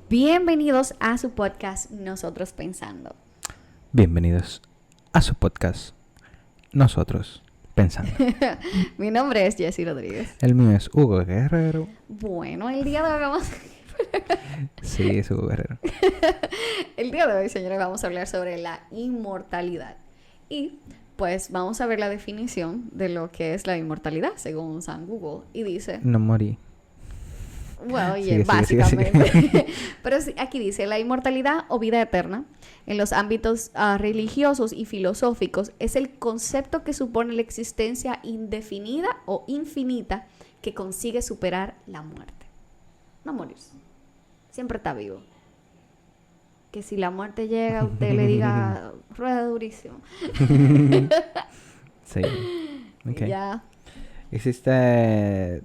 Bienvenidos a su podcast Nosotros Pensando. Bienvenidos a su podcast Nosotros Pensando. Mi nombre es Jessy Rodríguez. El mío es Hugo Guerrero. Bueno, el día de hoy vamos... Sí, es Hugo Guerrero. El día de hoy, señores, vamos a hablar sobre la inmortalidad. Y pues vamos a ver la definición de lo que es la inmortalidad, según San Google. Y dice... No morí. Bueno, Sigue, básicamente. sigue. Pero sí, aquí dice, la inmortalidad o vida eterna en los ámbitos religiosos y filosóficos es el concepto que supone la existencia indefinida o infinita que consigue superar la muerte. No morirse. Siempre está vivo. Que si la muerte llega, usted le diga, rueda durísimo. Sí. Okay. Ya. Existe,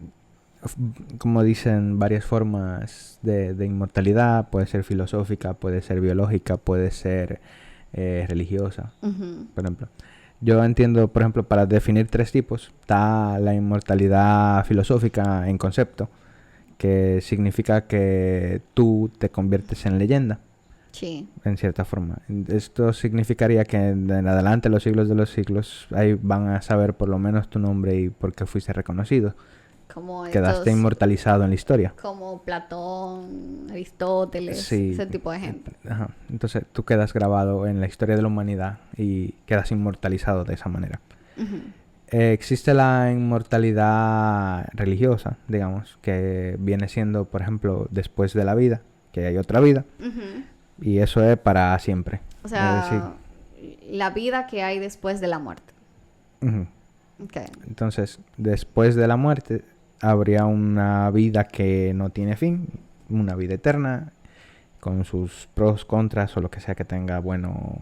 como dicen, varias formas de inmortalidad. Puede ser filosófica, puede ser biológica, puede ser religiosa, por ejemplo. Yo entiendo, por ejemplo, para definir 3 tipos, está la inmortalidad filosófica en concepto, que significa que tú te conviertes en leyenda. Sí. En cierta forma. Esto significaría que en adelante, los siglos de los siglos, ahí van a saber por lo menos tu nombre y por qué fuiste reconocido. Como Quedaste inmortalizado en la historia. Como Platón, Aristóteles, Sí. ese tipo de gente. Ajá. Entonces tú quedas grabado en la historia de la humanidad y quedas inmortalizado de esa manera. Existe la inmortalidad religiosa, digamos, que viene siendo, por ejemplo, después de la vida, que hay otra vida. Y eso es para siempre. O sea, la vida que hay después de la muerte. Okay. Entonces, después de la muerte, habría una vida que no tiene fin, una vida eterna, con sus pros, contras o lo que sea que tenga, bueno,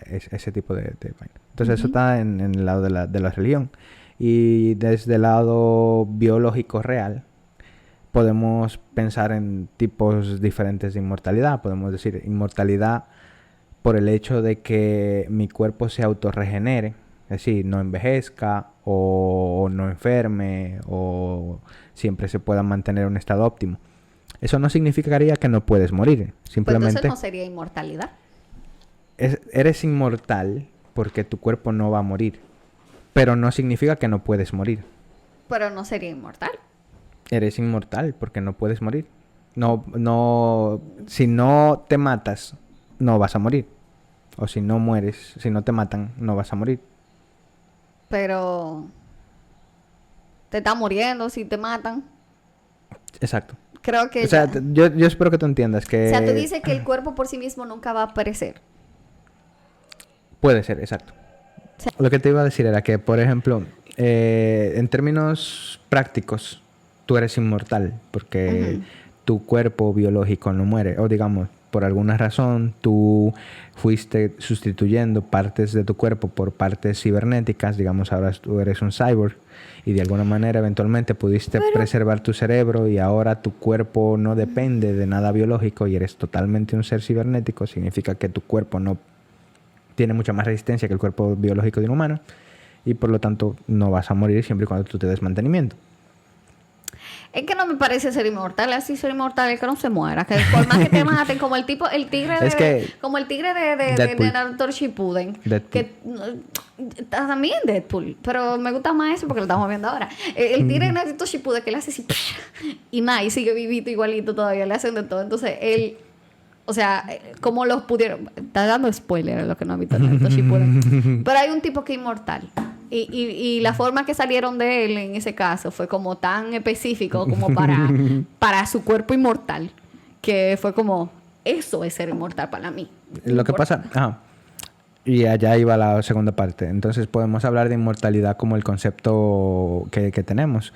ese tipo de vaina. Entonces, eso está en el lado de la religión. Y desde el lado biológico real, podemos pensar en tipos diferentes de inmortalidad. Podemos decir inmortalidad por el hecho de que mi cuerpo se autorregenere, es decir, no envejezca o no enferme o siempre se pueda mantener un estado óptimo. Eso no significaría que no puedes morir. Simplemente... Pues entonces no sería inmortalidad. Eres inmortal porque tu cuerpo no va a morir. Pero no significa que no puedes morir. Pero no sería inmortal. Eres inmortal porque no puedes morir. Si no te matas, no vas a morir. O si no mueres, si no te matan, no vas a morir. Pero te estás muriendo si te matan. Exacto. Creo que... O sea, yo espero que tú entiendas que... O sea, tú dices que el cuerpo por sí mismo nunca va a perecer. Puede ser, exacto. Sí. Lo que te iba a decir era que, por ejemplo, en términos prácticos, tú eres inmortal porque tu cuerpo biológico no muere. O digamos, por alguna razón, tú fuiste sustituyendo partes de tu cuerpo por partes cibernéticas. Digamos, ahora tú eres un cyborg y de alguna manera eventualmente pudiste preservar tu cerebro y ahora tu cuerpo no depende de nada biológico y eres totalmente un ser cibernético. Significa que tu cuerpo no tiene mucha más resistencia que el cuerpo biológico de un humano y por lo tanto no vas a morir siempre y cuando tú te des mantenimiento. Es que no me parece ser inmortal, así ser inmtal es que no se muera, que por más que te maten, como el tigre de Naruto Shippuden, que también Deadpool, pero me gusta más eso porque lo estamos viendo ahora. El tigre de Naruto Shippuden que le hace así y nada, y sigue vivito igualito todavía, le hacen de todo, entonces él, o sea, como los pudieron, está dando spoiler a los que no han visto Naruto Shippuden, pero hay un tipo que es inmortal. Y la forma que salieron de él en ese caso fue como tan específico como para su cuerpo inmortal, que fue como, eso es ser inmortal para mí. Lo que pasa... Y allá iba la segunda parte. Entonces podemos hablar de inmortalidad como el concepto que tenemos.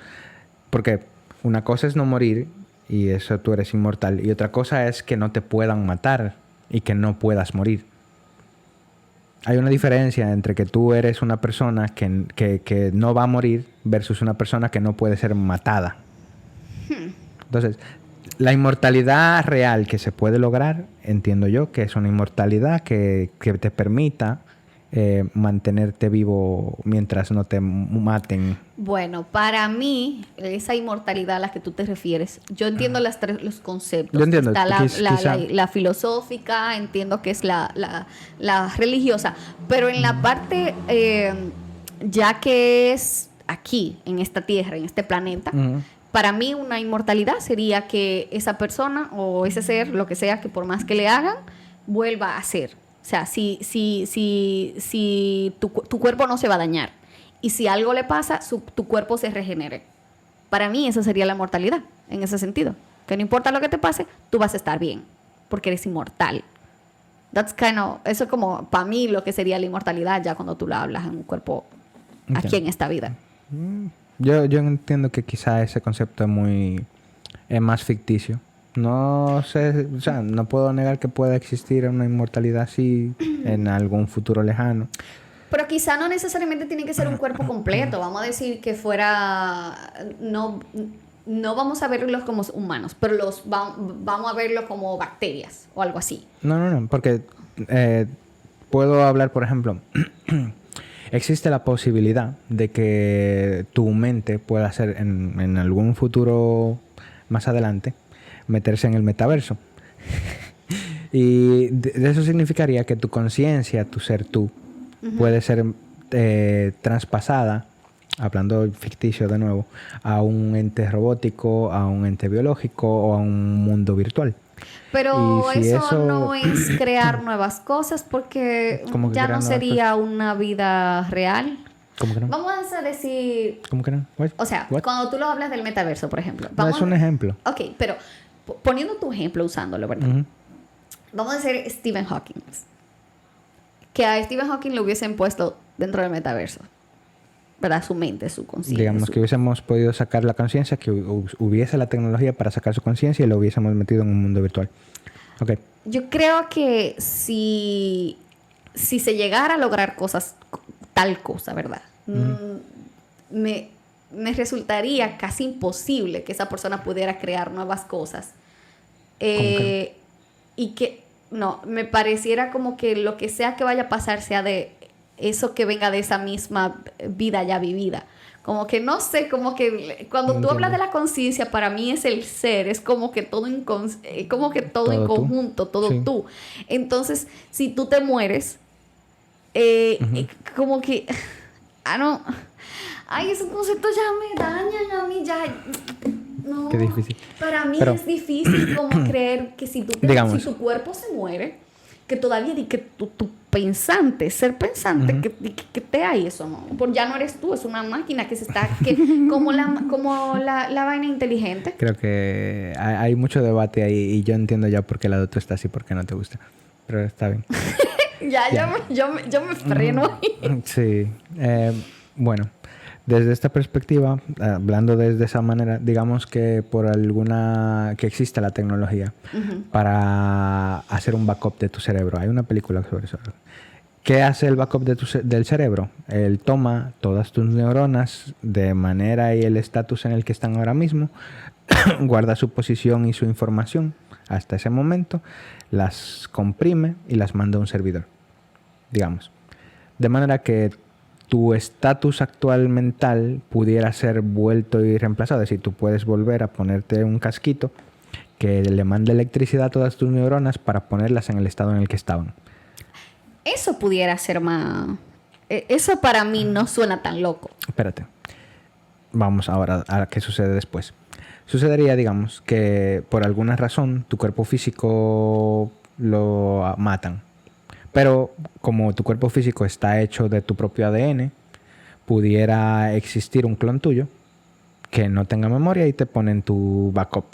Porque una cosa es no morir y eso tú eres inmortal. Y otra cosa es que no te puedan matar y que no puedas morir. Hay una diferencia entre que tú eres una persona que no va a morir versus una persona que no puede ser matada. Entonces, la inmortalidad real que se puede lograr, entiendo yo, que es una inmortalidad que te permita mantenerte vivo mientras no te maten? Bueno, para mí, esa inmortalidad a la que tú te refieres, yo entiendo los conceptos. Yo entiendo. Está Quizá... la filosófica, entiendo que es la religiosa, pero en la parte, ya que es aquí, en esta tierra, en este planeta, para mí una inmortalidad sería que esa persona o ese ser, lo que sea, que por más que le hagan, vuelva a ser. O sea, si tu cuerpo no se va a dañar y si algo le pasa, tu cuerpo se regenere. Para mí esa sería la mortalidad, en ese sentido. Que no importa lo que te pase, tú vas a estar bien, porque eres inmortal. Eso es como, para mí, lo que sería la inmortalidad ya cuando tú la hablas en un cuerpo aquí en esta vida. Yo entiendo que quizá ese concepto es más ficticio. No sé, o sea, no puedo negar que pueda existir una inmortalidad así en algún futuro lejano. Pero quizá no necesariamente tiene que ser un cuerpo completo. Vamos a decir que fuera... No vamos a verlos como humanos, pero vamos a verlos como bacterias o algo así. No, porque puedo hablar, por ejemplo... Existe la posibilidad de que tu mente pueda ser en algún futuro más adelante meterse en el metaverso. Y de eso significaría que tu conciencia, tu ser tú, puede ser traspasada, hablando ficticio de nuevo, a un ente robótico, a un ente biológico o a un mundo virtual. Pero si eso no es crear nuevas cosas, porque ya no sería una vida real. ¿Cómo que no? Vamos a decir... ¿Cómo que no? O sea, cuando tú lo hablas del metaverso, por ejemplo. No, es un ejemplo. Ok, pero poniendo tu ejemplo, usándolo, ¿verdad? Vamos a decir Stephen Hawking. Que a Stephen Hawking lo hubiesen puesto dentro del metaverso. ¿Verdad? Su mente, su conciencia. Digamos que hubiésemos podido sacar la conciencia, que hubiese la tecnología para sacar su conciencia y lo hubiésemos metido en un mundo virtual. Okay. Yo creo que si se llegara a lograr tal cosa, ¿verdad? Me resultaría casi imposible que esa persona pudiera crear nuevas cosas. Y que, no, me pareciera como que lo que sea que vaya a pasar sea de eso que venga de esa misma vida ya vivida. Como que no sé, como que cuando tú hablas de la conciencia, para mí es el ser, es como que todo en conjunto, todo sí. Tú. Entonces, si tú te mueres, como que, no, esos conceptos ya me dañan a mí, ya, no. Qué difícil. Para mí es difícil como creer que si tu cuerpo se muere, que todavía que tu ser pensante, que te hay eso, ¿no? Porque ya no eres tú, es una máquina que se está... como la vaina inteligente. Creo que hay mucho debate ahí y yo entiendo ya por qué lado tú estás y por qué no te gusta. Pero está bien. Yo me freno ahí. Sí. Bueno, desde esta perspectiva, hablando desde esa manera, digamos que que existe la tecnología para hacer un backup de tu cerebro. Hay una película sobre eso. ¿Qué hace el backup del cerebro? Él toma todas tus neuronas de manera y el estatus en el que están ahora mismo, guarda su posición y su información hasta ese momento, las comprime y las manda a un servidor, digamos. De manera que tu estatus actual mental pudiera ser vuelto y reemplazado. Es decir, tú puedes volver a ponerte un casquito que le mande electricidad a todas tus neuronas para ponerlas en el estado en el que estaban. Eso pudiera ser más... Eso para mí no suena tan loco. Espérate. Vamos ahora a qué sucede después. Sucedería, digamos, que por alguna razón tu cuerpo físico lo matan. Pero como tu cuerpo físico está hecho de tu propio ADN, pudiera existir un clon tuyo que no tenga memoria y te ponen tu backup.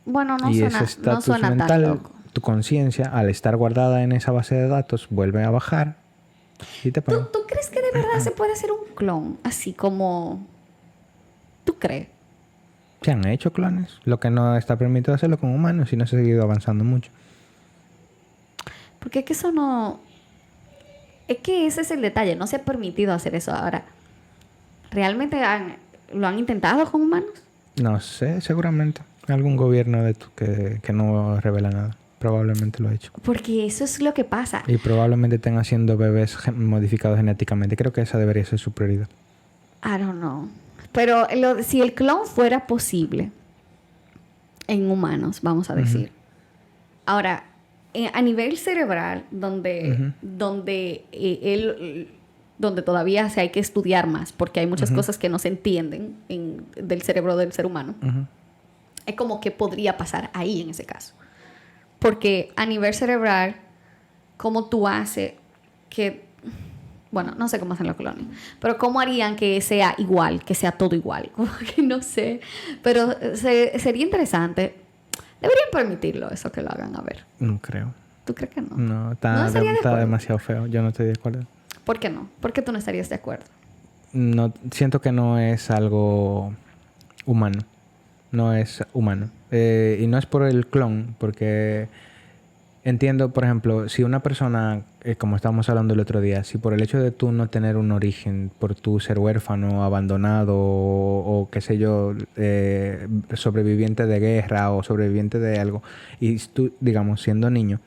Bueno, no suena mental, tan loco. Tu conciencia, al estar guardada en esa base de datos, vuelve a bajar y te ponen. ¿Tú crees que de verdad se puede hacer un clon? Así como... ¿Tú crees? Se han hecho clones. Lo que no está permitido hacerlo con humanos y no se ha seguido avanzando mucho. Porque es que eso no... Es que ese es el detalle. No se ha permitido hacer eso ahora. ¿Realmente lo han intentado con humanos? No sé, seguramente. Algún gobierno que no revela nada. Probablemente lo ha hecho. Porque eso es lo que pasa. Y probablemente estén haciendo bebés modificados genéticamente. Creo que esa debería ser su prioridad. I don't know. Pero si el clon fuera posible en humanos, vamos a decir. Ahora, a nivel cerebral, donde todavía hay que estudiar más, porque hay muchas cosas que no se entienden del cerebro del ser humano, es como que podría pasar ahí en ese caso. Porque a nivel cerebral, ¿cómo tú haces que... Bueno, no sé cómo hacen los clones, pero ¿cómo harían que sea igual, que sea todo igual? Como que no sé. Pero sería interesante. Deberían permitirlo, eso que lo hagan, a ver. No creo. ¿Tú crees que no? No, está demasiado feo. Yo no estoy de acuerdo. ¿Por qué no? ¿Por qué tú no estarías de acuerdo? No, siento que no es algo humano. No es humano. Y no es por el clon, porque entiendo, por ejemplo, si una persona, como estábamos hablando el otro día, si por el hecho de tú no tener un origen, por tú ser huérfano, abandonado o qué sé yo, sobreviviente de guerra o sobreviviente de algo, y tú, digamos, siendo niño,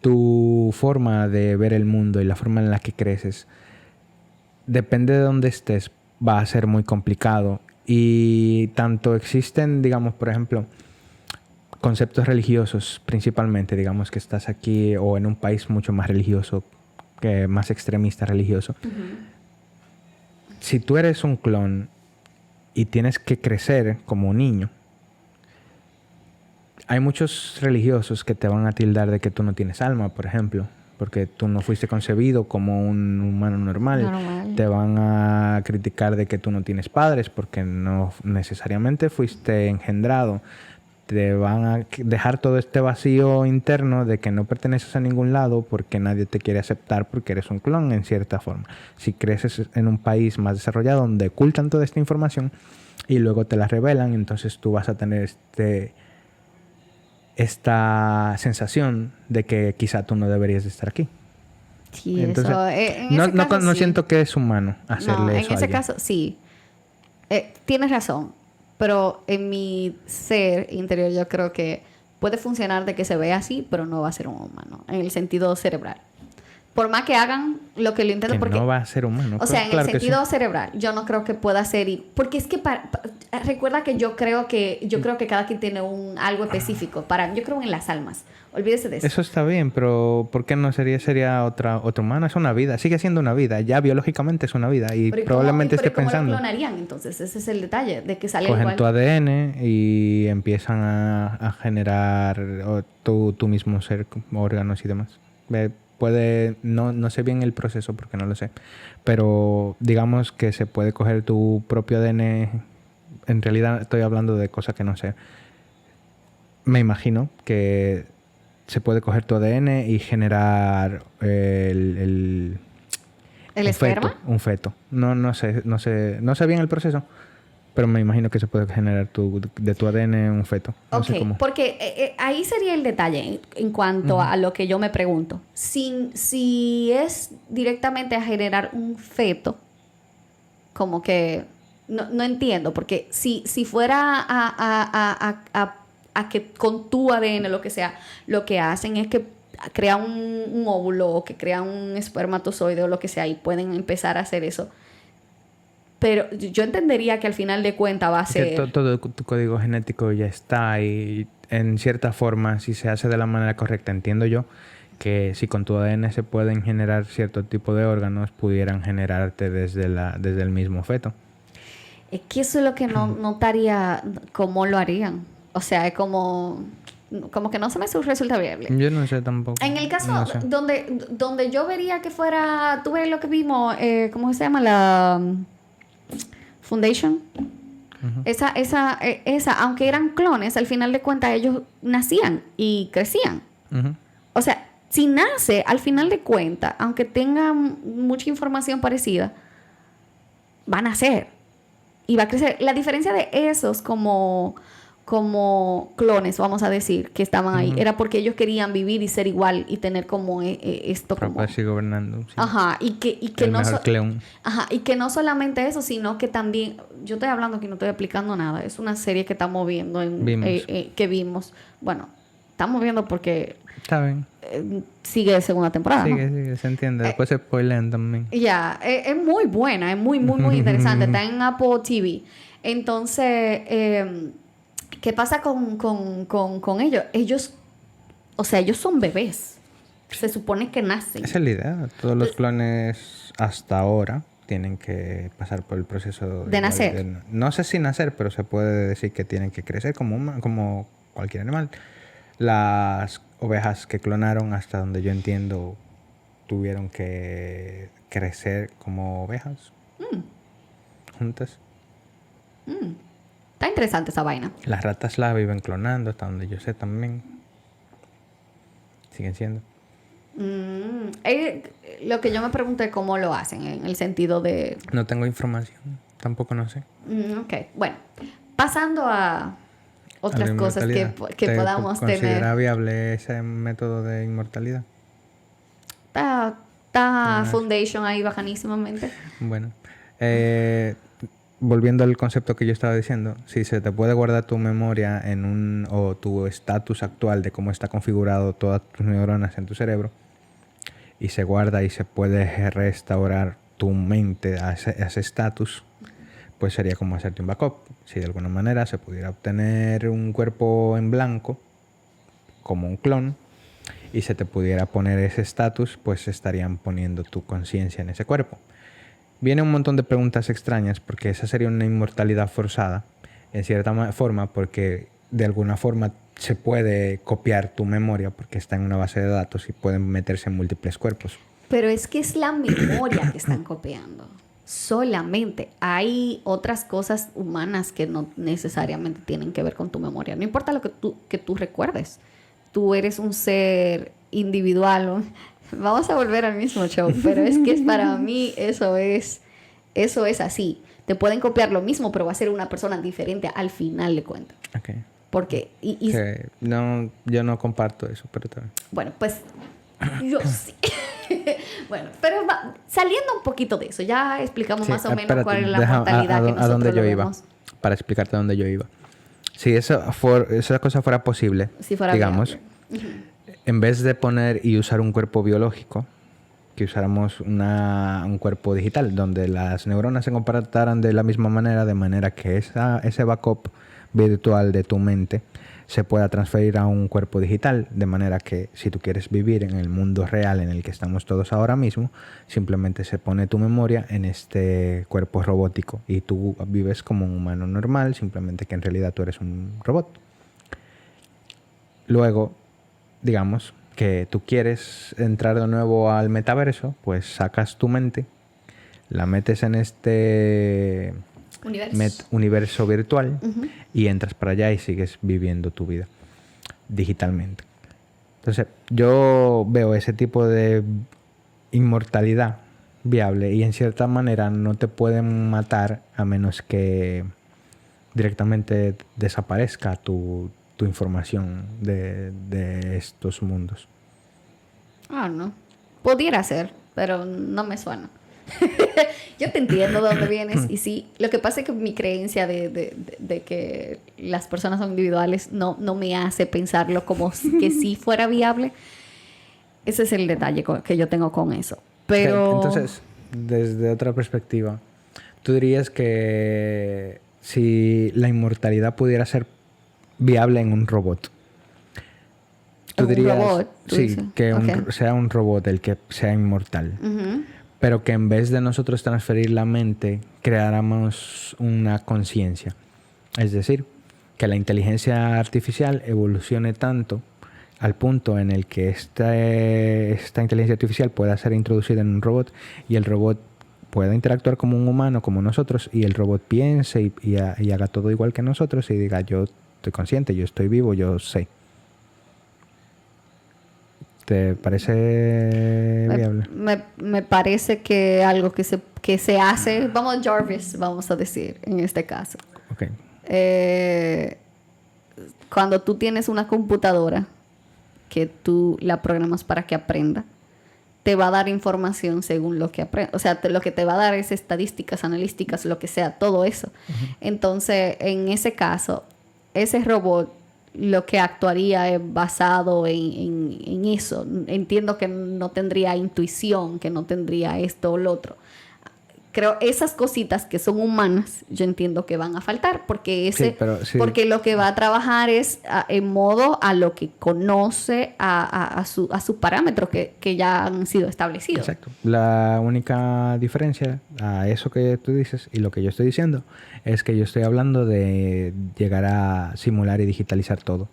tu forma de ver el mundo y la forma en la que creces, depende de dónde estés, va a ser muy complicado. Y tanto existen, digamos, por ejemplo, conceptos religiosos, principalmente, digamos que estás aquí o en un país mucho más religioso, que más extremista religioso. Si tú eres un clon y tienes que crecer como un niño, hay muchos religiosos que te van a tildar de que tú no tienes alma, por ejemplo, porque tú no fuiste concebido como un humano normal. Te van a criticar de que tú no tienes padres porque no necesariamente fuiste engendrado. Te van a dejar todo este vacío interno de que no perteneces a ningún lado porque nadie te quiere aceptar porque eres un clon en cierta forma. Si creces en un país más desarrollado donde ocultan toda esta información y luego te la revelan, entonces tú vas a tener esta sensación de que quizá tú no deberías de estar aquí. Sí, entonces, eso, no siento que es humano hacerle eso a en ese alguien. caso, sí. Tienes razón. Pero en mi ser interior yo creo que puede funcionar de que se vea así, pero no va a ser un humano. En el sentido cerebral. Por más que hagan lo que lo intenten, que porque no va a ser humano. O sea, en el sentido cerebral, yo no creo que pueda ser... Porque es que... recuerda que yo creo que cada quien tiene algo específico. Yo creo en las almas. Olvídese de eso. Eso está bien, pero ¿por qué no sería otro humano? Es una vida. Sigue siendo una vida. Ya biológicamente es una vida. Y probablemente esté pensando... ¿Cómo lo clonarían entonces? Ese es el detalle. De que sale cogen igual. tu ADN y empiezan a generar tu mismo ser, órganos y demás. No sé bien el proceso porque no lo sé, pero digamos que se puede coger tu propio ADN. En realidad estoy hablando de cosas que no sé. Me imagino que se puede coger tu ADN y generar ¿El esperma? Un feto. No sé bien el proceso, pero me imagino que se puede generar de tu ADN un feto. No sé cómo. Porque ahí sería el detalle en cuanto a lo que yo me pregunto. Si es directamente a generar un feto, como que no entiendo, porque si fuera a que con tu ADN, lo que sea, lo que hacen es que crean un óvulo o que crean un espermatozoide o lo que sea y pueden empezar a hacer eso. Pero yo entendería que al final de cuentas va a ser... Todo tu código genético ya está y en cierta forma, si se hace de la manera correcta, entiendo yo que si con tu ADN se pueden generar cierto tipo de órganos, pudieran generarte desde el mismo feto. Es que eso es lo que no notaría cómo lo harían. O sea, es como que no se me resulta viable. Yo no sé tampoco. En el caso no sé. donde yo vería que fuera... Tú ves lo que vimos, ¿cómo se llama? La... Foundation. Esa, aunque eran clones, al final de cuentas ellos nacían y crecían. O sea, si nace, al final de cuentas, aunque tengan mucha información parecida, va a nacer y va a crecer. La diferencia de esos como clones, vamos a decir, que estaban ahí, era porque ellos querían vivir y ser igual y tener como esto como... Para seguir gobernando. Sí. Ajá, y que el no... mejor clon. Ajá, y que no solamente eso, sino que también... Yo estoy hablando aquí, no estoy explicando nada. Es una serie que estamos viendo, que vimos. Bueno, estamos viendo porque... Está bien. Sigue segunda temporada, Sigue, se entiende. Después se spoilean también. Ya, es muy buena, es muy, muy, muy interesante. Está en Apple TV. Entonces, ¿qué pasa con ellos? Ellos, o sea, ellos son bebés. Se supone que nacen. Esa es la idea. Todos los clones hasta ahora tienen que pasar por el proceso de nacer. No sé si nacer, pero se puede decir que tienen que crecer como cualquier animal. Las ovejas que clonaron, hasta donde yo entiendo, tuvieron que crecer como ovejas juntas. Está interesante esa vaina. Las ratas las viven clonando, hasta donde yo sé también. Siguen siendo. Lo que yo me pregunté cómo lo hacen, en el sentido de... No tengo información, tampoco no sé. Ok, bueno. Pasando a otras cosas que podamos tener. ¿Considera viable ese método de inmortalidad? Está Foundation ahí bajanísimamente. Bueno, volviendo al concepto que yo estaba diciendo, si se te puede guardar tu memoria o tu estatus actual de cómo está configurado todas tus neuronas en tu cerebro, y se guarda y se puede restaurar tu mente a ese estatus, pues sería como hacerte un backup. Si de alguna manera se pudiera obtener un cuerpo en blanco, como un clon, y se te pudiera poner ese estatus, pues estarían poniendo tu conciencia en ese cuerpo. Viene un montón de preguntas extrañas, porque esa sería una inmortalidad forzada, en cierta forma, porque de alguna forma se puede copiar tu memoria, porque está en una base de datos y pueden meterse en múltiples cuerpos. Pero es que es la memoria que están copiando. Solamente. Hay otras cosas humanas que no necesariamente tienen que ver con tu memoria. No importa lo que tú recuerdes. Tú eres un ser individual. Vamos a volver al mismo show, pero es que para mí eso es así. Te pueden copiar lo mismo, pero va a ser una persona diferente al final de cuentas. Okay. Porque... No, yo no comparto eso, pero también. Bueno, pues yo sí. Bueno, pero saliendo un poquito de eso, ya explicamos más o menos cuál es la mortalidad que nosotros lo vemos. Para explicarte a dónde yo iba. Si esa cosa fuera posible, si fuera digamos, en vez de poner y usar un cuerpo biológico, que usáramos un cuerpo digital, donde las neuronas se comportaran de la misma manera, de manera que ese backup virtual de tu mente se pueda transferir a un cuerpo digital, de manera que si tú quieres vivir en el mundo real en el que estamos todos ahora mismo, simplemente se pone tu memoria en este cuerpo robótico y tú vives como un humano normal, simplemente que en realidad tú eres un robot. Luego, digamos que tú quieres entrar de nuevo al metaverso, pues sacas tu mente, la metes en este universo virtual y entras para allá y sigues viviendo tu vida digitalmente. Entonces, yo veo ese tipo de inmortalidad viable y en cierta manera no te pueden matar a menos que directamente desaparezca tu información de estos mundos. No. Pudiera ser, pero no me suena. Yo te entiendo de dónde vienes y sí, lo que pasa es que mi creencia de que las personas son individuales no me hace pensarlo como que si fuera viable. Ese es el detalle que yo tengo con eso. Pero entonces, desde otra perspectiva, ¿tú dirías que si la inmortalidad pudiera ser viable en un robot? ¿Tú dirías, robot? Sí, que sea un robot el que sea inmortal. Pero que en vez de nosotros transferir la mente, creáramos una conciencia. Es decir, que la inteligencia artificial evolucione tanto al punto en el que esta inteligencia artificial pueda ser introducida en un robot y el robot pueda interactuar como un humano, como nosotros, y el robot piense y haga todo igual que nosotros y diga, yo estoy consciente, yo estoy vivo, yo sé. ¿Te parece viable? Me parece que algo que se hace, vamos Jarvis, vamos a decir, en este caso. Okay. Cuando tú tienes una computadora que tú la programas para que aprenda, te va a dar información según lo que aprende. O sea, lo que te va a dar es estadísticas, analíticas, lo que sea, todo eso. Entonces, en ese caso, ese robot lo que actuaría es basado en eso. Entiendo que no tendría intuición, que no tendría esto o lo otro. Creo esas cositas que son humanas, yo entiendo que van a faltar, porque porque lo que va a trabajar es en modo a lo que conoce, a sus parámetros que ya han sido establecidos. Exacto. La única diferencia a eso que tú dices y lo que yo estoy diciendo es que yo estoy hablando de llegar a simular y digitalizar todo.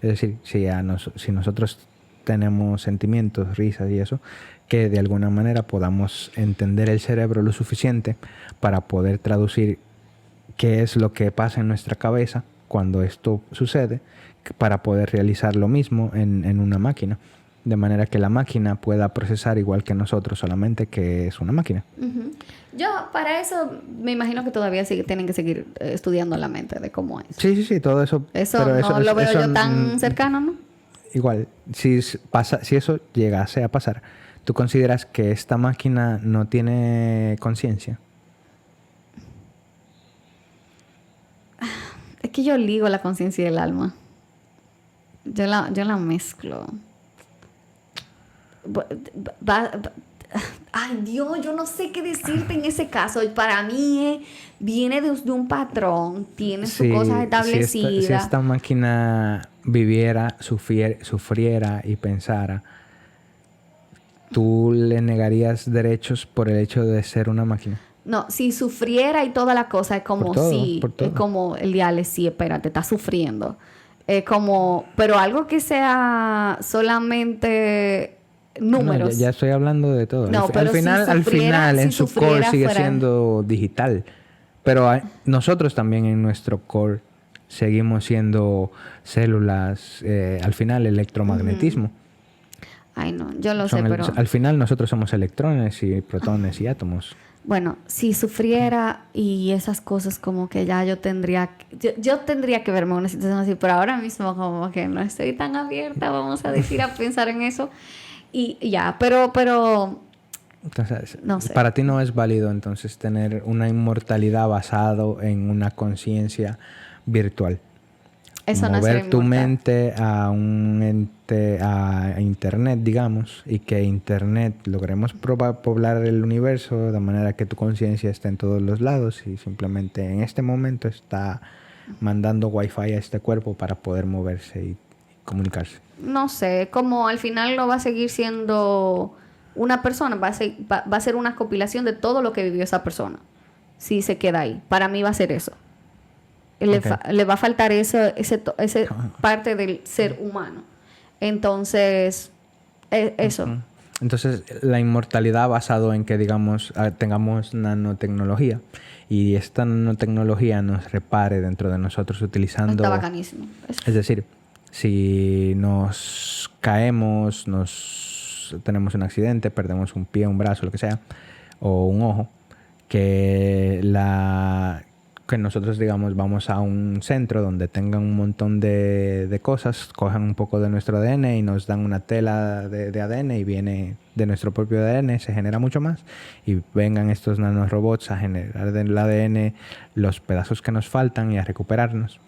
Es decir, si nosotros tenemos sentimientos, risas y eso, que de alguna manera podamos entender el cerebro lo suficiente para poder traducir qué es lo que pasa en nuestra cabeza cuando esto sucede, para poder realizar lo mismo en una máquina, de manera que la máquina pueda procesar igual que nosotros, solamente que es una máquina. Uh-huh. Yo para eso me imagino que todavía tienen que seguir estudiando la mente de cómo es. Sí, todo eso. Eso no eso, lo veo yo tan cercano, ¿no? Igual, si eso llegase a pasar, ¿tú consideras que esta máquina no tiene conciencia? Es que yo ligo la conciencia y el alma. Yo la mezclo. Ay, Dios, yo no sé qué decirte en ese caso. Para mí viene de un patrón, tiene sus cosas establecidas. Si esta máquina viviera, sufriera y pensara, ¿tú le negarías derechos por el hecho de ser una máquina? No, si sufriera y toda la cosa, es como es como el diálogo, sí, espérate, está sufriendo. Es como, pero algo que sea solamente números. No, ya estoy hablando de todo. No, al final en su core sigue siendo digital. Pero nosotros también en nuestro core seguimos siendo células, al final electromagnetismo. Ay, no, yo lo sé, pero... Al final nosotros somos electrones y protones y átomos. Bueno, si sufriera y esas cosas, como que ya yo tendría que verme en una situación así, pero ahora mismo como que no estoy tan abierta, vamos a decir, a pensar en eso. Y ya, pero entonces, no sé. Para ti no es válido entonces tener una inmortalidad basado en una conciencia virtual. Eso no es mover tu mente a un ente, a internet, digamos, y que internet logremos poblar el universo de manera que tu conciencia esté en todos los lados y simplemente en este momento está mandando wifi a este cuerpo para poder moverse y comunicarse. No sé, como al final no va a seguir siendo una persona, va a ser una compilación de todo lo que vivió esa persona, si se queda ahí. Para mí va a ser eso. Le va a faltar ese parte del ser humano. Entonces, eso. Entonces, la inmortalidad basado en que, digamos, tengamos nanotecnología y esta nanotecnología nos repare dentro de nosotros utilizando... Está bacanísimo. Es decir, si nos caemos, tenemos un accidente, perdemos un pie, un brazo, lo que sea, o un ojo, que nosotros, digamos, vamos a un centro donde tengan un montón de cosas, cojan un poco de nuestro ADN y nos dan una tela de ADN y viene de nuestro propio ADN, se genera mucho más y vengan estos nanorobots a generar del ADN los pedazos que nos faltan y a recuperarnos.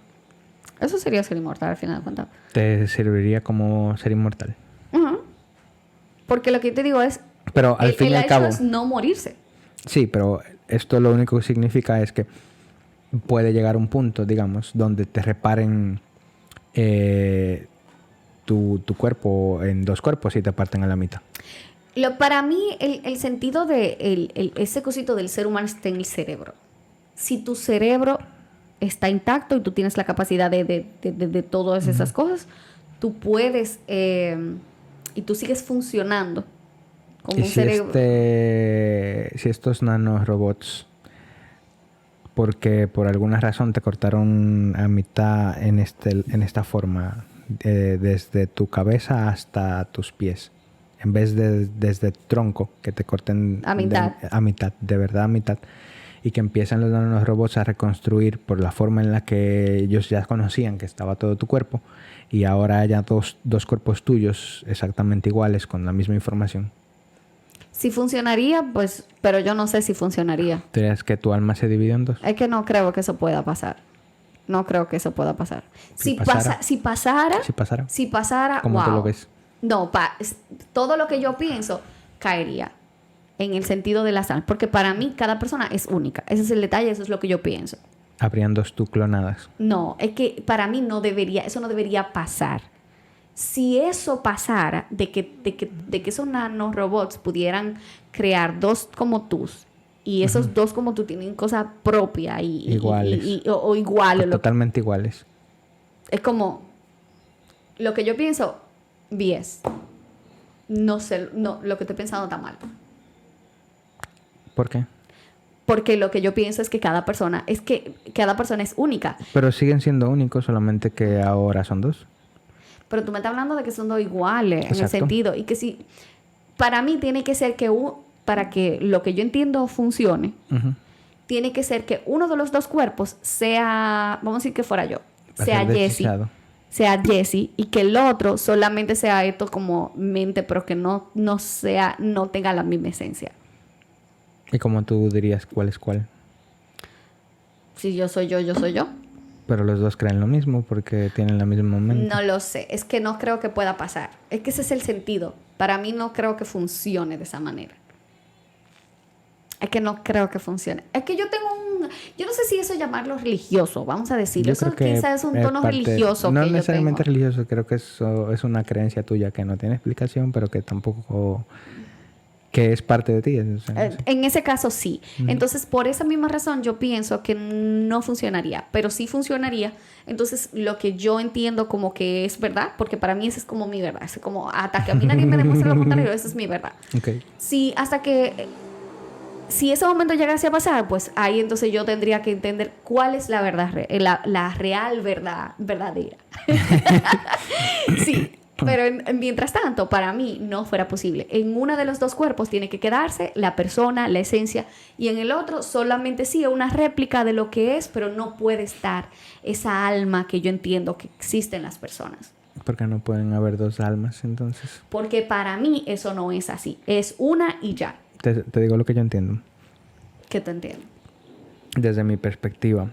Eso sería ser inmortal al final de cuentas. ¿Te serviría como ser inmortal? Uh-huh. Porque lo que te digo es... Pero al fin y al cabo... es no morirse. Sí, pero esto lo único que significa es que puede llegar un punto, digamos, donde te reparen tu cuerpo en dos cuerpos y te parten a la mitad. Para mí, el sentido de ese cosito del ser humano está en el cerebro. Si tu cerebro está intacto y tú tienes la capacidad de todas esas cosas, tú puedes y tú sigues funcionando como un cerebro. Si estos nanorobots, porque por alguna razón te cortaron a mitad en esta forma, desde tu cabeza hasta tus pies, en vez de desde el tronco, que te corten a mitad, de verdad a mitad, y que empiezan los nanorobots a reconstruir por la forma en la que ellos ya conocían que estaba todo tu cuerpo, y ahora haya dos cuerpos tuyos exactamente iguales con la misma información. Si funcionaría, pues, pero yo no sé si funcionaría. ¿Crees que tu alma se divide en dos? Es que no creo que eso pueda pasar. No creo que eso pueda pasar. Si pasara, ¿cómo wow. tú lo ves? No, todo lo que yo pienso caería en el sentido de las almas. Porque para mí cada persona es única. Ese es el detalle, eso es lo que yo pienso. Habrían 2 tú clonadas. No, es que para mí eso no debería pasar. Si eso pasara, de que esos nanorobots pudieran crear 2 como tú, y esos 2 como tú tienen cosas propias iguales. o iguales. Totalmente iguales. Es como lo que yo pienso, BS. No sé, no, lo que estoy pensando está mal. ¿Por qué? Porque lo que yo pienso es que cada persona es única. Pero siguen siendo únicos, solamente que ahora son 2. Pero tú me estás hablando de que son 2 iguales. Exacto. En el sentido. Y que si... Para mí tiene que ser que... para que lo que yo entiendo funcione, tiene que ser que uno de los 2 cuerpos sea... Vamos a decir que fuera yo. Sea Jessie. Y que el otro solamente sea esto como mente, pero que no tenga la misma esencia. ¿Y cómo tú dirías cuál es cuál? Si yo soy yo soy yo. Pero los 2 creen lo mismo porque tienen la misma mente. No lo sé. Es que no creo que pueda pasar. Es que ese es el sentido. Para mí no creo que funcione de esa manera. Es que no creo que funcione. Es que yo tengo yo no sé si eso llamarlo religioso, vamos a decirlo. Eso quizás es un tono religioso. No necesariamente religioso. Creo que eso es una creencia tuya que no tiene explicación, pero que tampoco... que es parte de ti. O sea, no sé. En ese caso sí. Entonces, por esa misma razón, yo pienso que no funcionaría, pero sí funcionaría. Entonces, lo que yo entiendo como que es verdad, porque para mí esa es como mi verdad. Es como hasta que a mí nadie me demuestre lo contrario, esa es mi verdad. Okay. Si ese momento llegase a pasar, pues ahí entonces yo tendría que entender cuál es la verdad, la real verdad, verdadera. Sí. Pero mientras tanto, para mí no fuera posible. En uno de los 2 cuerpos tiene que quedarse la persona, la esencia, y en el otro solamente sí una réplica de lo que es, pero no puede estar esa alma que yo entiendo que existe en las personas. ¿Por qué no pueden haber 2 almas entonces? Porque para mí eso no es así. Es una y ya. Te digo lo que yo entiendo. ¿Qué te entiendo? Desde mi perspectiva,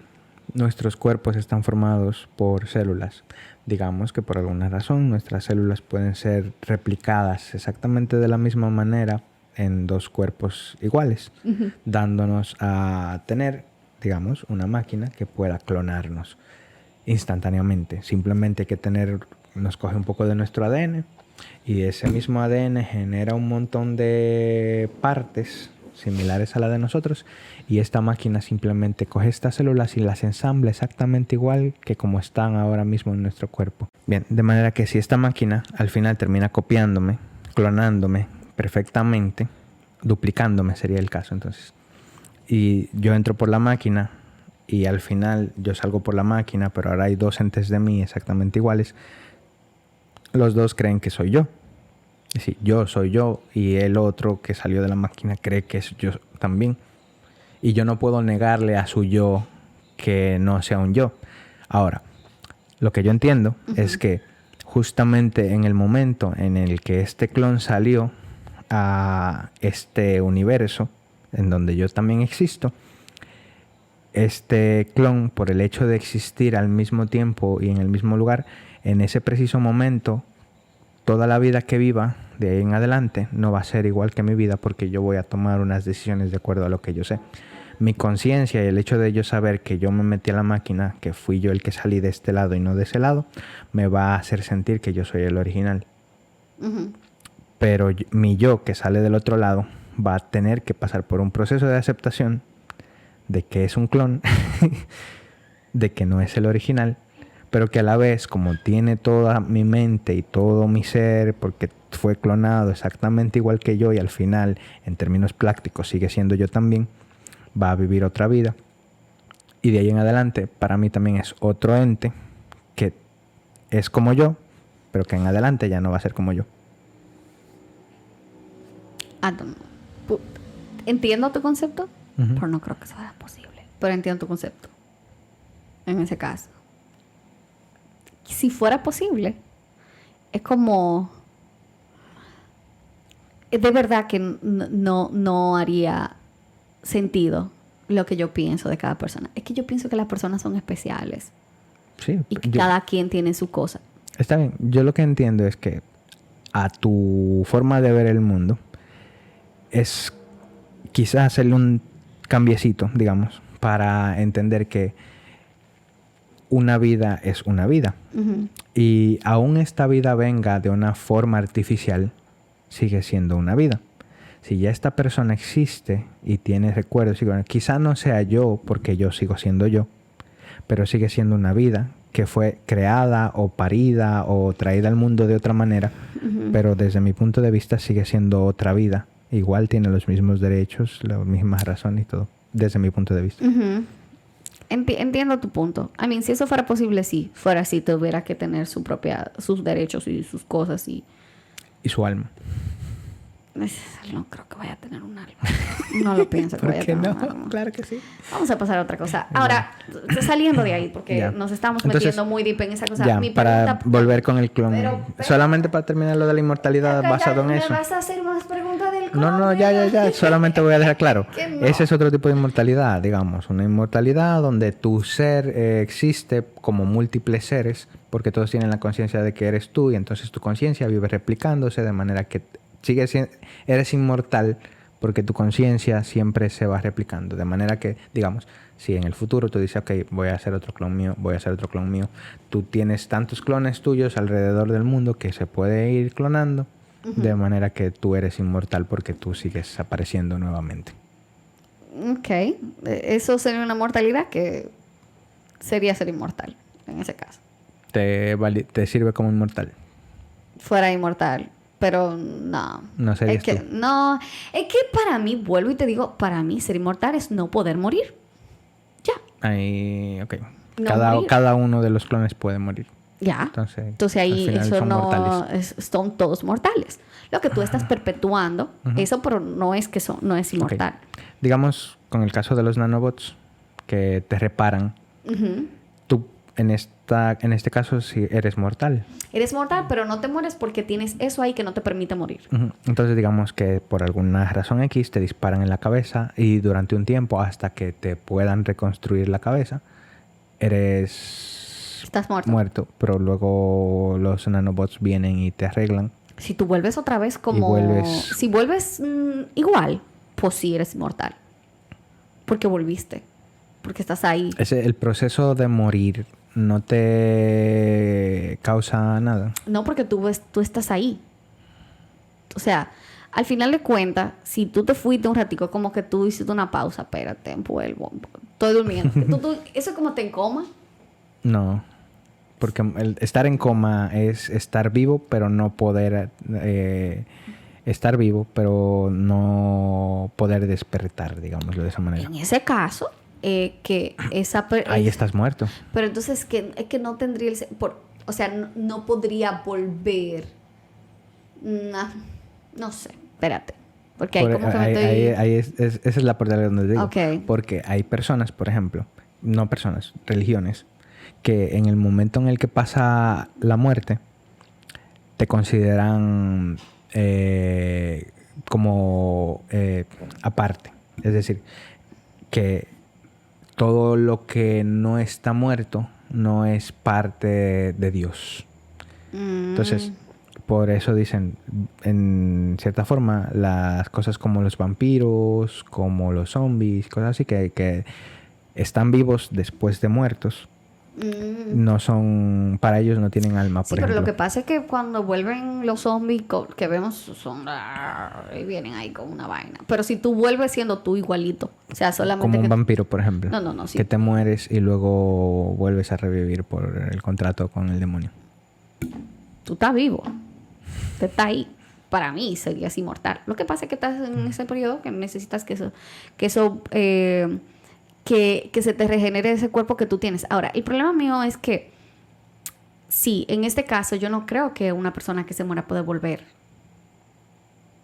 nuestros cuerpos están formados por células. Digamos que por alguna razón nuestras células pueden ser replicadas exactamente de la misma manera en 2 cuerpos iguales, dándonos a tener, digamos, una máquina que pueda clonarnos instantáneamente. Simplemente hay que nos coge un poco de nuestro ADN y ese mismo ADN genera un montón de partes similares a la de nosotros, y esta máquina simplemente coge estas células y las ensambla exactamente igual que como están ahora mismo en nuestro cuerpo. Bien, de manera que si esta máquina al final termina copiándome, clonándome perfectamente, duplicándome sería el caso entonces, y yo entro por la máquina y al final yo salgo por la máquina, pero ahora hay 2 entes de mí exactamente iguales, los 2 creen que soy yo. Es decir, yo soy yo y el otro que salió de la máquina cree que es yo también. Y yo no puedo negarle a su yo que no sea un yo. Ahora, lo que yo entiendo es que justamente en el momento en el que este clon salió a este universo, en donde yo también existo, este clon, por el hecho de existir al mismo tiempo y en el mismo lugar, en ese preciso momento, toda la vida que viva de ahí en adelante no va a ser igual que mi vida, porque yo voy a tomar unas decisiones de acuerdo a lo que yo sé. Mi conciencia y el hecho de yo saber que yo me metí a la máquina, que fui yo el que salí de este lado y no de ese lado, me va a hacer sentir que yo soy el original. Pero mi yo que sale del otro lado va a tener que pasar por un proceso de aceptación de que es un clon, de que no es el original, pero que a la vez, como tiene toda mi mente y todo mi ser, porque fue clonado exactamente igual que yo y al final, en términos prácticos, sigue siendo yo también, va a vivir otra vida. Y de ahí en adelante, para mí también es otro ente que es como yo, pero que en adelante ya no va a ser como yo. Entiendo tu concepto, pero no creo que sea posible. Pero entiendo tu concepto. En ese caso. Si fuera posible, es como... De verdad que no haría sentido lo que yo pienso de cada persona. Es que yo pienso que las personas son especiales. Sí. Y que cada quien tiene su cosa. Está bien. Yo lo que entiendo es que a tu forma de ver el mundo es quizás hacerle un cambiecito, digamos, para entender que una vida es una vida. Ujú. Y aún esta vida venga de una forma artificial, sigue siendo una vida. Si ya esta persona existe y tiene recuerdos, y bueno, quizá no sea yo porque yo sigo siendo yo, pero sigue siendo una vida que fue creada o parida o traída al mundo de otra manera, pero desde mi punto de vista sigue siendo otra vida. Igual tiene los mismos derechos, las mismas razones y todo, desde mi punto de vista. Ujú. Entiendo tu punto. I mean, si eso fuera posible, sí. Fuera así, tuviera que tener sus derechos y sus cosas y... Y su alma. No creo que vaya a tener un alma. No lo pienso que ¿Por vaya a qué tener no? un alma. Claro que sí. Vamos a pasar a otra cosa. Ahora, saliendo de ahí, porque Ya. nos estamos Entonces, metiendo muy deep en esa cosa. Ya, Mi para pregunta- volver con el clon. Pero- Solamente para terminar lo de la inmortalidad basado en ¿Me eso. vas a hacer más preguntas del clon? No, ya. Solamente voy a dejar claro. Que no. Ese es otro tipo de inmortalidad, digamos. Una inmortalidad donde tu ser existe como múltiples seres, porque todos tienen la conciencia de que eres tú, y entonces tu conciencia vive replicándose de manera que eres inmortal, porque tu conciencia siempre se va replicando. De manera que, digamos, si en el futuro tú dices, ok, voy a hacer otro clon mío, tú tienes tantos clones tuyos alrededor del mundo que se puede ir clonando, de manera que tú eres inmortal porque tú sigues apareciendo nuevamente. Ok. Eso sería una mortalidad que sería ser inmortal, en ese caso. Te sirve como inmortal. Fuera inmortal. Pero no. No serías es que, tú. No. Es que para mí, vuelvo y te digo, para mí ser inmortal es no poder morir. Ya. Ahí, ok. No morir. Cada uno de los clones puede morir. Ya. Entonces Ahí al final eso son no mortales. son todos mortales. Lo que tú estás perpetuando, eso pero no es que no es inmortal. Ok. Digamos, con el caso de los nanobots que te reparan, Ujú. tú en este caso sí eres mortal. Eres mortal, pero no te mueres porque tienes eso ahí que no te permite morir. Ujú. Entonces digamos que por alguna razón X te disparan en la cabeza y durante un tiempo hasta que te puedan reconstruir la cabeza eres Estás muerto. muerto, pero luego los nanobots vienen y te arreglan. Si tú vuelves otra vez como... Y vuelves- Si vuelves igual, pues sí eres inmortal. Porque volviste. Porque estás ahí. El proceso de morir no te causa nada. No, porque tú estás ahí. O sea, al final de cuentas, si tú te fuiste un ratico, como que tú hiciste una pausa, espérate, vuelvo, estoy durmiendo. Eso es como te en coma. No, porque el estar en coma es estar vivo, pero no poder estar vivo, pero no poder despertar, digámoslo de esa manera. En ese caso, que esa... Ahí estás muerto. Pero entonces es que no tendría o sea, no podría volver. No sé, espérate. Porque ahí como que me estoy... Esa es la parte donde digo. Ok. Porque hay personas, por ejemplo, no personas, religiones, que en el momento en el que pasa la muerte, te consideran como aparte. Es decir, que todo lo que no está muerto no es parte de Dios. Entonces, por eso dicen, en cierta forma, las cosas como los vampiros, como los zombies, cosas así que están vivos después de muertos, no son, para ellos no tienen alma, Sí, por pero ejemplo. lo que pasa es que cuando vuelven los zombies que vemos son... Y vienen ahí con una vaina. Pero si tú vuelves siendo tú igualito. O sea, solamente Como un que... vampiro, por ejemplo. No, sí. Que te mueres y luego vuelves a revivir por el contrato con el demonio. Tú estás vivo. Te estás ahí. Para mí serías inmortal. Lo que pasa es que estás en ese periodo que necesitas que se te regenere ese cuerpo que tú tienes. Ahora, el problema mío es que sí, en este caso yo no creo que una persona que se muera puede volver.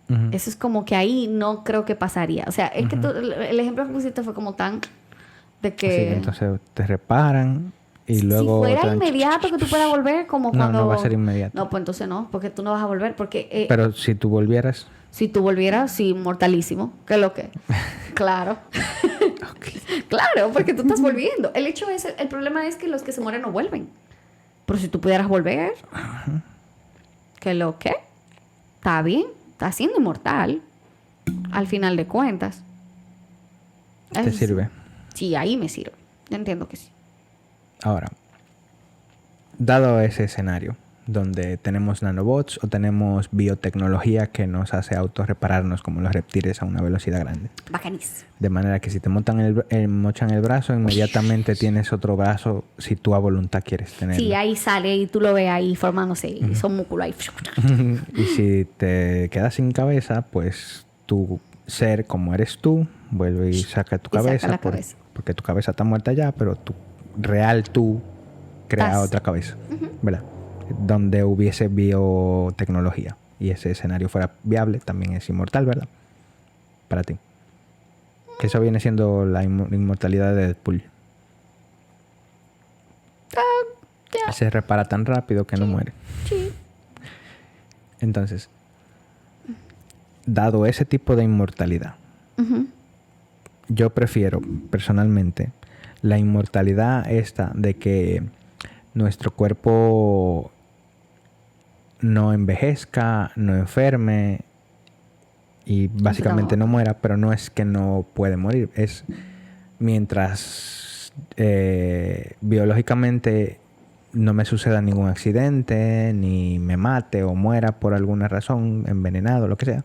Ujú. Eso es como que ahí no creo que pasaría. O sea, es que el ejemplo que pusiste fue como tan de que... Sí, entonces te reparan y luego... Si fuera te dan- inmediato que tú puedas volver, como No, cuando... no va a ser inmediato. No, pues entonces no, porque tú no vas a volver. Porque Pero si tú volvieras... si tú volvieras, sí, mortalísimo. ¿Qué es lo que? Claro. Claro, porque tú estás volviendo. El problema es que los que se mueren no vuelven. Pero si tú pudieras volver, ¿qué lo que? Está bien, estás siendo inmortal. Al final de cuentas. ¿Te sirve? Sí, ahí me sirve. Yo entiendo que sí. Ahora, dado ese escenario donde tenemos nanobots o tenemos biotecnología que nos hace autorrepararnos como los reptiles a una velocidad grande. Bacanísimo. De manera que si te mochan el brazo, inmediatamente tienes otro brazo si tú a voluntad quieres tenerlo. Sí, ahí sale y tú lo ves ahí formándose y son músculos ahí. Y si te quedas sin cabeza, pues tu ser como eres tú vuelve y saca tu cabeza, saca la cabeza. Porque tu cabeza está muerta ya, pero tu real tú crea otra cabeza, ¿verdad? Donde hubiese biotecnología y ese escenario fuera viable, también es inmortal, ¿verdad? Para ti. Que eso viene siendo la inmortalidad de Deadpool. Se repara tan rápido que no muere. Sí. Entonces, dado ese tipo de inmortalidad, yo prefiero personalmente la inmortalidad esta de que nuestro cuerpo no envejezca, no enferme y básicamente no muera, pero no es que no puede morir, es mientras biológicamente no me suceda ningún accidente, ni me mate o muera por alguna razón, envenenado, lo que sea,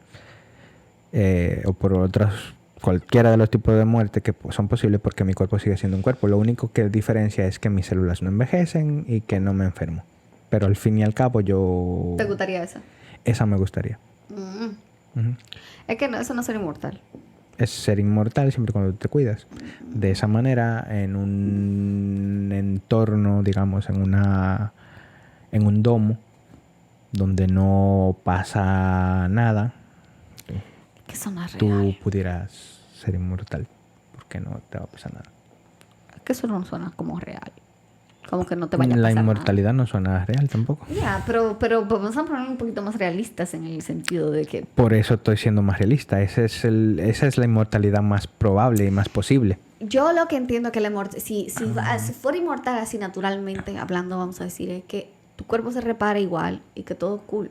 o por otros, cualquiera de los tipos de muerte que son posibles porque mi cuerpo sigue siendo un cuerpo. Lo único que diferencia es que mis células no envejecen y que no me enfermo. Pero al fin y al cabo yo... ¿Te gustaría esa? Esa me gustaría. Es que no, eso no es ser inmortal. Es ser inmortal siempre cuando te cuidas. De esa manera, en un entorno, digamos, en un domo, donde no pasa nada, Que eso no es real. tú pudieras ser inmortal. Porque no te va a pasar nada. Que eso no suena como real. Como que no te vaya a La pasar inmortalidad no suena real tampoco. Ya, pero vamos a poner un poquito más realistas en el sentido de que... Por eso estoy siendo más realista. Esa es la inmortalidad más probable y más posible. Yo lo que entiendo que la si fuera inmortal así naturalmente, hablando, vamos a decir, es que tu cuerpo se repara igual y que todo cool.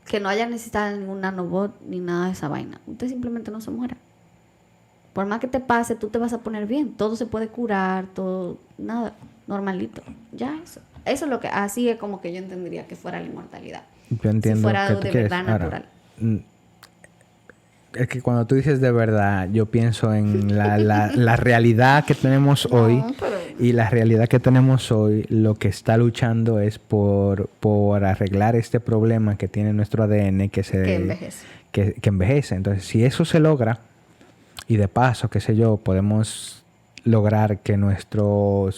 Que no haya necesidad de ningún nanobot ni nada de esa vaina. Usted simplemente no se muera. Por más que te pase, tú te vas a poner bien. Todo se puede curar, todo, nada, normalito. Ya eso. Eso es lo que, así es como que yo entendería que fuera la inmortalidad. Yo entiendo si fuera que de verdad natural. Es que cuando tú dices de verdad, yo pienso en la realidad que tenemos hoy. Y la realidad que tenemos hoy, lo que está luchando es por arreglar este problema que tiene nuestro ADN que envejece. Que envejece. Entonces, si eso se logra, y de paso, qué sé yo, podemos lograr que nuestro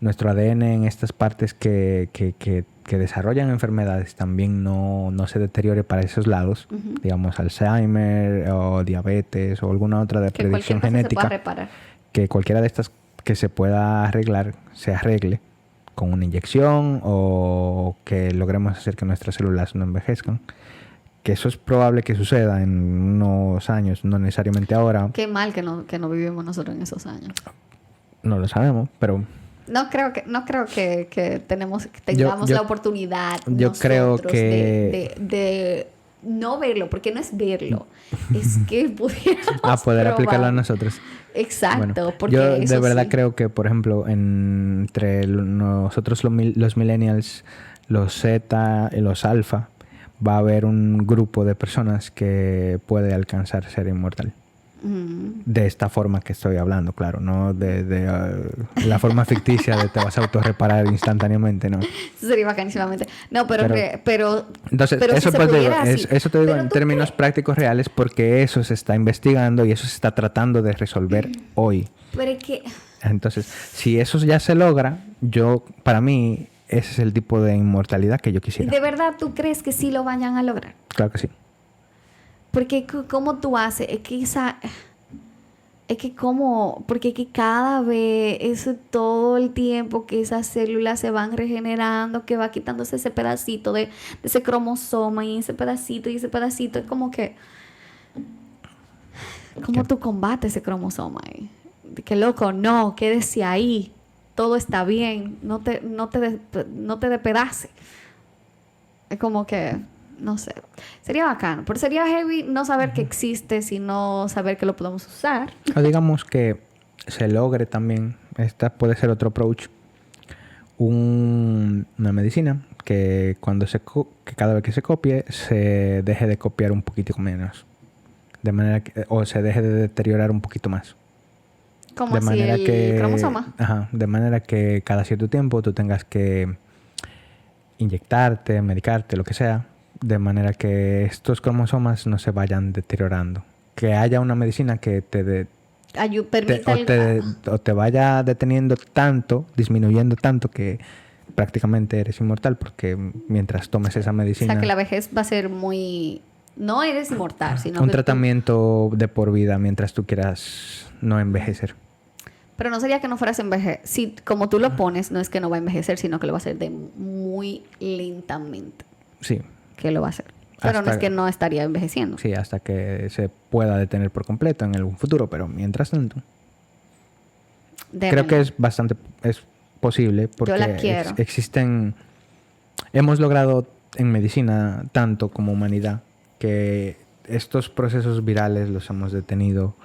ADN en estas partes que desarrollan enfermedades también no se deteriore para esos lados, digamos Alzheimer o diabetes o alguna otra de predicción genética, que cualquiera de estas que se pueda arreglar, se arregle con una inyección o que logremos hacer que nuestras células no envejezcan. Que eso es probable que suceda en unos años, no necesariamente ahora. Qué mal que no vivimos nosotros en esos años. No lo sabemos, pero... No creo que tengamos la oportunidad yo creo que de no verlo, porque no es verlo, es que pudiéramos poder aplicarlo a nosotros. Exacto, bueno, porque yo eso de verdad sí. creo que, por ejemplo, entre nosotros los millennials, los Z y los alfa, va a haber un grupo de personas que puede alcanzar ser inmortal. De esta forma que estoy hablando, claro, no de la forma ficticia de te vas a autorreparar instantáneamente, no. Eso sería bacanísimamente. No, pero entonces, pero eso, si pues, así, eso te digo en términos prácticos reales porque eso se está investigando y eso se está tratando de resolver hoy. Pero es que... Entonces, si eso ya se logra, para mí, ese es el tipo de inmortalidad que yo quisiera. ¿De verdad tú crees que sí lo vayan a lograr? Claro que sí. Porque ¿cómo tú haces? Porque es que cada vez, eso todo el tiempo que esas células se van regenerando, que va quitándose ese pedacito de ese cromosoma y ese pedacito, es como que... ¿Cómo tú combates ese cromosoma ahí? de que loco, no, quédese ahí, todo está bien, no te despedace. Es como que, no sé, sería bacano, pero sería heavy no saber que existe, sino saber que lo podemos usar. O digamos que se logre también, esta puede ser otro approach, una medicina que que cada vez que se copie se deje de copiar un poquitico menos, de manera que, o se deje de deteriorar un poquito más. Como así el cromosoma. Ajá, de manera que cada cierto tiempo tú tengas que inyectarte, medicarte, lo que sea, de manera que estos cromosomas no se vayan deteriorando. Que haya una medicina que o te vaya deteniendo tanto, disminuyendo tanto que prácticamente eres inmortal, porque mientras tomes esa medicina... O sea, que la vejez va a ser muy... No eres inmortal, sino un que tratamiento de por vida mientras tú quieras no envejecer. Pero no sería que no fueras a envejecer. Si como tú lo pones, no es que no va a envejecer, sino que lo va a hacer de muy lentamente. Sí. Que lo va a hacer. Pero no es que no estaría envejeciendo. Sí, hasta que se pueda detener por completo en algún futuro, pero mientras tanto... Creo que es posible porque yo la quiero. Hemos logrado en medicina tanto como humanidad que estos procesos virales los hemos detenido,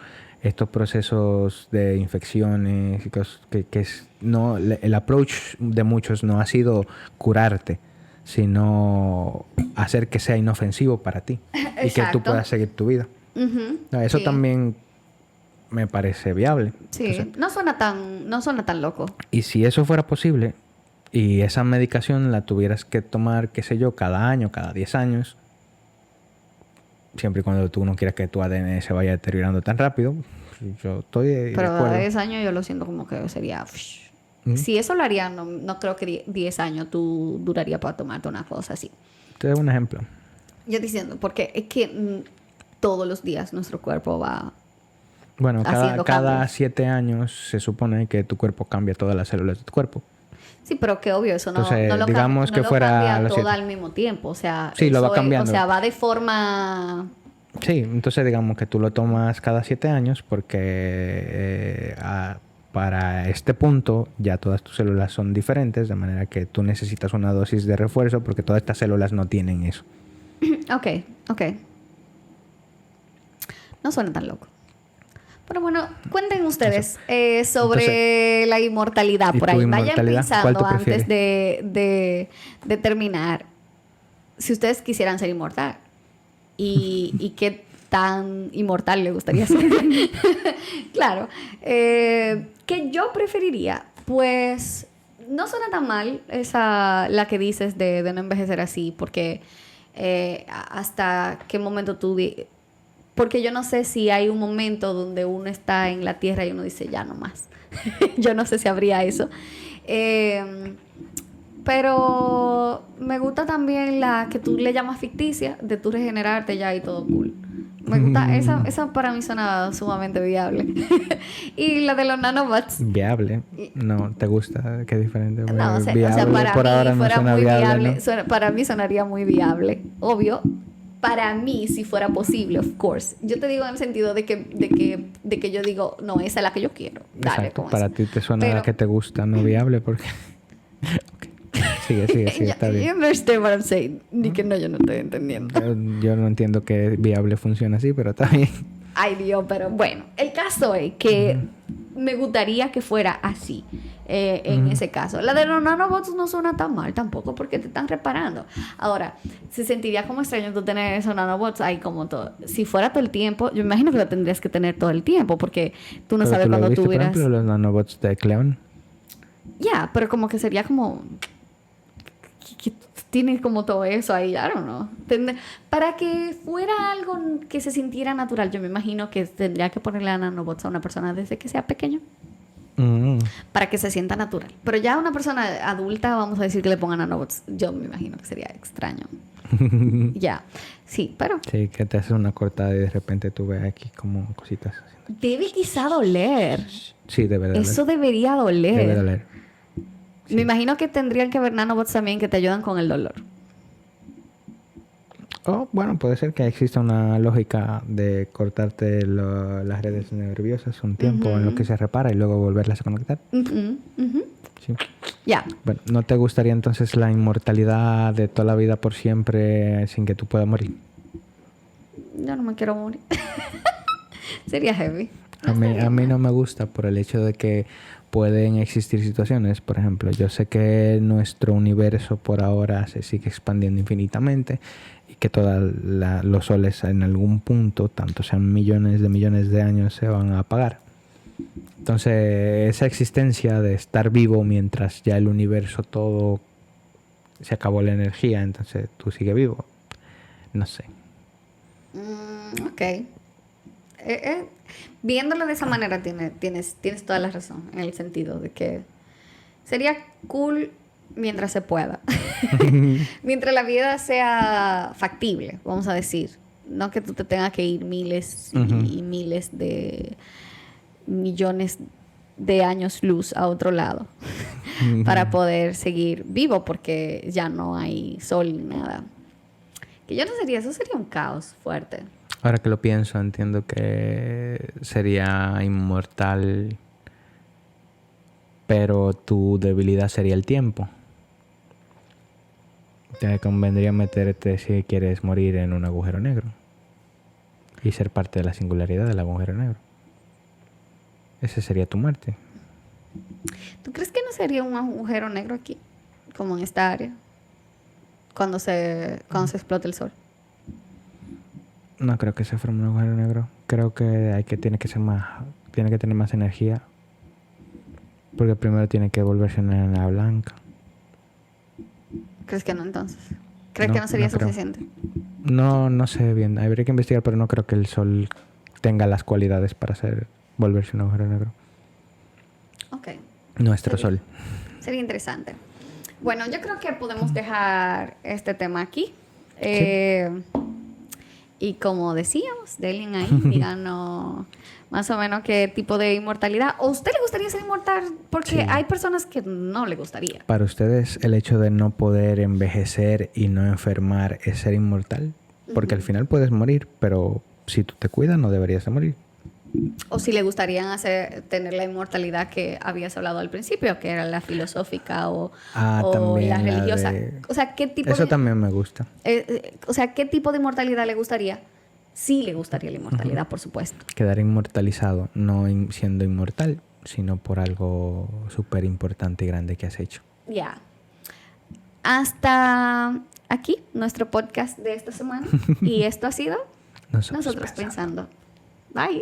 estos procesos de infecciones, el approach de muchos no ha sido curarte, sino hacer que sea inofensivo para ti y que tú puedas seguir tu vida. Eso también me parece viable. Sí, entonces, no suena tan loco. Y si eso fuera posible y esa medicación la tuvieras que tomar, qué sé yo, cada año, cada 10 años, siempre y cuando tú no quieras que tu ADN se vaya deteriorando tan rápido, yo estoy de Pero acuerdo. a 10 años yo lo siento como que sería... Si eso lo haría, no creo que 10 años tú duraría para tomarte una cosa así. Te doy un ejemplo. Yo diciendo, porque es que todos los días nuestro cuerpo va... Bueno, cada 7 años se supone que tu cuerpo cambia todas las células de tu cuerpo. Sí, pero que obvio, eso entonces, no lo digamos que fuera cambia todo al mismo tiempo. O sea, sí, lo va cambiando. O sea, va de forma... Sí, entonces digamos que tú lo tomas cada 7 años porque para este punto ya todas tus células son diferentes, de manera que tú necesitas una dosis de refuerzo porque todas estas células no tienen eso. Ok. No suena tan loco. Pero bueno, cuenten ustedes sobre la inmortalidad por ahí. Vayan pensando antes de terminar si ustedes quisieran ser inmortal y qué tan inmortal le gustaría ser. Claro. Que yo preferiría, pues no suena tan mal la que dices de no envejecer así, porque hasta qué momento tú... Porque yo no sé si hay un momento donde uno está en la tierra y uno dice, ya no más. Yo no sé si habría eso. Pero me gusta también la que tú le llamas ficticia, de tú regenerarte ya y todo cool. Me gusta, esa para mí suena sumamente viable. Y la de los nanobots. ¿Viable? No, ¿te gusta? ¿Qué diferente? No, o sea, para por mí ahora no fuera suena muy viable. ¿no? Para mí sonaría muy viable. Obvio. Para mí, si fuera posible, of course. Yo te digo en el sentido de que yo digo, no, esa es la que yo quiero. Dale, exacto. Para ti te suena la que te gusta, no viable, porque... Sigue, está bien. You understand what I'm saying. Ni que no, yo no estoy entendiendo. Yo no entiendo que viable funciona así, pero está bien. Ay, Dios, pero bueno. El caso es que me gustaría que fuera así. En ese caso. La de los nanobots no suena tan mal tampoco porque te están reparando. Ahora, se sentiría como extraño tú tener esos nanobots ahí como todo. Si fuera todo el tiempo, yo me imagino que lo tendrías que tener todo el tiempo porque tú no pero sabes cuándo tú verás. Por ejemplo, los nanobots de Cleon. Ya, pero como que sería como... que tiene como todo eso ahí, I don't know. Para que fuera algo que se sintiera natural, yo me imagino que tendría que ponerle a nanobots a una persona desde que sea pequeño. Para que se sienta natural. Pero ya a una persona adulta, vamos a decir que le pongan nanobots, yo me imagino que sería extraño. Ya, sí, pero... Sí, que te haces una cortada y de repente tú ves aquí como cositas. Debe quizá doler. Sí, debe doler. Eso debería doler. Debe doler. Sí. Me imagino que tendrían que haber nanobots también que te ayudan con el dolor. O, bueno, puede ser que exista una lógica de cortarte las redes nerviosas un tiempo en lo que se repara y luego volverlas a conectar. Sí. Ya. Bueno, ¿no te gustaría entonces la inmortalidad de toda la vida por siempre sin que tú puedas morir? Yo no me quiero morir. Sería heavy. A mí no me gusta por el hecho de que pueden existir situaciones, por ejemplo, yo sé que nuestro universo por ahora se sigue expandiendo infinitamente y que todos los soles en algún punto, tanto sean millones de años, se van a apagar. Entonces, esa existencia de estar vivo mientras ya el universo todo se acabó la energía, entonces tú sigues vivo, no sé. Ok. Viéndolo de esa manera tienes toda la razón, en el sentido de que sería cool mientras se pueda. Mientras la vida sea factible, vamos a decir. No que tú te tengas que ir miles y miles de millones de años luz a otro lado para poder seguir vivo, porque ya no hay sol ni nada. Que yo no sería, eso sería un caos fuerte. Ahora que lo pienso, entiendo que sería inmortal, pero tu debilidad sería el tiempo. Te convendría meterte, si quieres morir, en un agujero negro y ser parte de la singularidad del agujero negro. Esa sería tu muerte. ¿Tú crees que no sería un agujero negro aquí, como en esta área, cuando se explota el sol? No creo que se forme un agujero negro. Creo que tiene que tener más energía, porque primero tiene que volverse una enana blanca. ¿Crees que no entonces? ¿Crees que no sería suficiente? No sé bien. Habría que investigar, pero no creo que el sol tenga las cualidades para volverse un agujero negro. Ok. Nuestro sol. Sería interesante. Bueno, yo creo que podemos dejar este tema aquí. Y como decíamos, denle ahí, díganos más o menos qué tipo de inmortalidad. ¿O a usted le gustaría ser inmortal? Porque hay personas que no le gustaría. ¿Para ustedes el hecho de no poder envejecer y no enfermar es ser inmortal? Porque al final puedes morir, pero si tú te cuidas no deberías de morir. O si le gustaría tener la inmortalidad que habías hablado al principio, que era la filosófica o la religiosa. O sea, ¿qué tipo Eso también me gusta. O sea, ¿qué tipo de inmortalidad le gustaría? Sí le gustaría la inmortalidad, por supuesto. Quedar inmortalizado, no siendo inmortal, sino por algo súper importante y grande que has hecho. Ya. Hasta aquí nuestro podcast de esta semana. Y esto ha sido Nosotros Pensando. Bye.